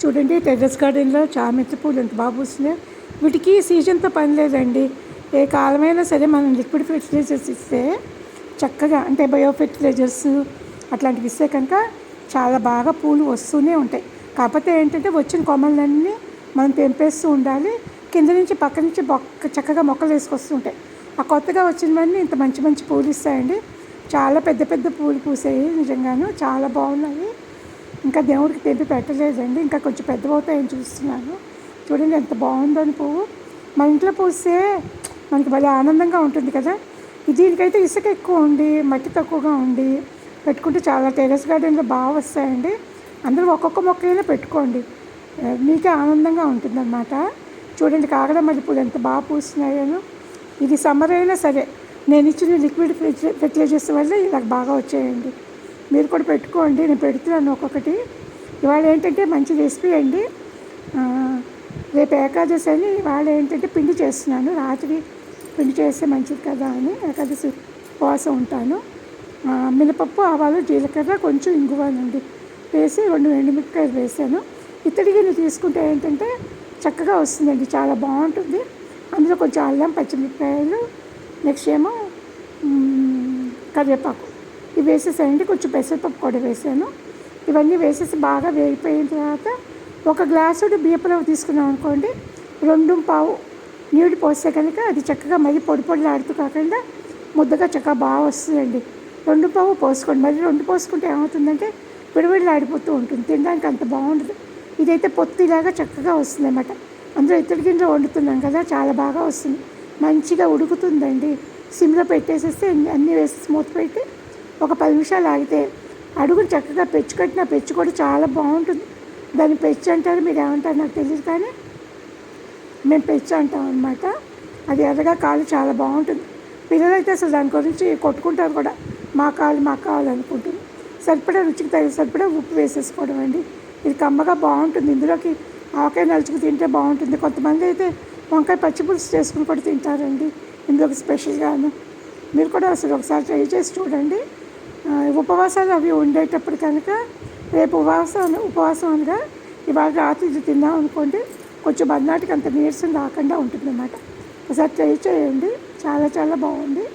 చూడండి టెర్రస్ గార్డెన్లో చామంతి పూలు ఎంత బాగా పూస్తున్నాయి. వీటికి సీజన్తో పని లేదండి. ఏ కాలమైనా సరే మనం లిక్విడ్ ఫెర్టిలైజర్స్ ఇస్తే చక్కగా, అంటే బయో ఫెర్టిలైజర్స్ అట్లాంటివి ఇస్తే కనుక చాలా బాగా పూలు వస్తూనే ఉంటాయి. కాకపోతే ఏంటంటే వచ్చిన కొమ్మలన్నీ మనం తెంపేస్తూ ఉండాలి. కింద నుంచి పక్క నుంచి చక్కగా మొక్కలు వేసుకొస్తుంటాయి. ఆ కొత్తగా వచ్చినవన్నీ ఇంత మంచి మంచి పూలు ఇస్తాయండి. చాలా పెద్ద పెద్ద పూలు పూసాయి, నిజంగాను చాలా బాగున్నాయి. ఇంకా దేవుడికి తెంపి పెట్టలేదండి, ఇంకా కొంచెం పెద్దవవుతాయని చూస్తున్నాను. చూడండి ఎంత బాగుందో అని పువ్వు. మన ఇంట్లో పూస్తే మనకి భలే ఆనందంగా ఉంటుంది కదా. దీనికైతే ఇసుక ఎక్కువ ఉండి మట్టి తక్కువగా ఉండి పెట్టుకుంటే చాలా టెర్రస్ గార్డెన్లో బాగా వస్తాయండి. అందరూ ఒక్కొక్క మొక్కైనా పెట్టుకోండి, మీకే ఆనందంగా ఉంటుందన్నమాట. చూడండి కాగడ మల్లెపూలు ఎంత బాగా పూస్తున్నాయో. ఇది సమ్మర్ అయినా సరే నేను ఇచ్చిన లిక్విడ్ ఫెర్టిలైజర్స్ వల్ల ఇలా బాగా వచ్చాయండి. మీరు కూడా పెట్టుకోండి, నేను పెడుతున్నాను ఒక్కొక్కటి. ఇవాళ ఏంటంటే మంచి రెసిపీ అండి. రేపు ఏకాదశి అని ఇవాళ ఏంటంటే పిండి చేస్తున్నాను. రాత్రి పిండి చేస్తే మంచిది కదా అని ఏకాదశి ఉపవాసం ఉంటాను. మినపప్పు, ఆవాలు, జీలకర్ర, కొంచెం ఇంగువనండి వేసి 2 ఎండుమిరపకాయలు వేసాను. ఇత్తడి గిన్నె తీసుకుంటే ఏంటంటే చక్కగా వస్తుందండి, చాలా బాగుంటుంది. అందులో కొంచెం అల్లం, పచ్చిమిరపకాయలు, నెక్స్ట్ ఏమో కరివేపాకు ఇవి వేసేసాయండి. కొంచెం పెసరపప్పు కూడా వేసాను. ఇవన్నీ వేసేసి బాగా వేగిపోయిన తర్వాత 1 గ్లాసుడు బియ్యపు రవ్వ తీసుకున్నాం అనుకోండి, 2 నీళ్ళు పోస్తే కనుక అది చక్కగా మరీ పొడి పొడిలాడుతూ కాకుండా ముద్దగా చక్కగా బాగా వస్తుందండి. 2 పోసుకోండి. మరి 2 పోసుకుంటే ఏమవుతుందంటే విడివిడిలాడిపోతూ ఉంటుంది, తినడానికి అంత బాగుండదు. ఇదైతే పొత్తిలాగా చక్కగా వస్తుంది అన్నమాట. అందులో ఇత్తడి గిన్నెలో వండుతున్నాం కదా, చాలా బాగా వస్తుంది, మంచిగా ఉడుకుతుందండి. సిమ్లో పెట్టేసేస్తే అన్నీ వేసి మూత పెట్టి ఒక 10 నిమిషాలు ఆగితే అడుగుని చక్కగా పెచ్చు కట్టిన పెచ్చు కూడా చాలా బాగుంటుంది. దాన్ని పెచ్చు అంటారు, మీరు ఏమంటారు నాకు తెలియదు, కానీ మేము పెచ్చు అంటాం అన్నమాట. అది ఎర్రగా కాలు చాలా బాగుంటుంది. పిల్లలైతే అసలు దాని గురించి కొట్టుకుంటారు కూడా, మా కాలు అనుకుంటుంది. సరిపడా రుచికి సరిపడా ఉప్పు వేసేసుకోవడం అండి. ఇది కమ్మగా బాగుంటుంది. ఇందులోకి ఆవకాయ నలుచుకు తింటే బాగుంటుంది. కొంతమంది అయితే వంకాయ పచ్చిపులుసు చేసుకుని కూడా తింటారండి ఇందులోకి స్పెషల్గాను. మీరు కూడా అసలు ఒకసారి ట్రై చేసి చూడండి. ఉపవాసాలు అవి ఉండేటప్పుడు కనుక రేపు ఉపవాసం అనగా ఇవాళ రాత్రి ఇది తిన్నాం అనుకోండి, కొంచెం మర్నాటికి అంత నీరసం రాకుండా ఉంటుందన్నమాట. ఒకసారి ట్రై చేయండి, చాలా చాలా బాగుంది.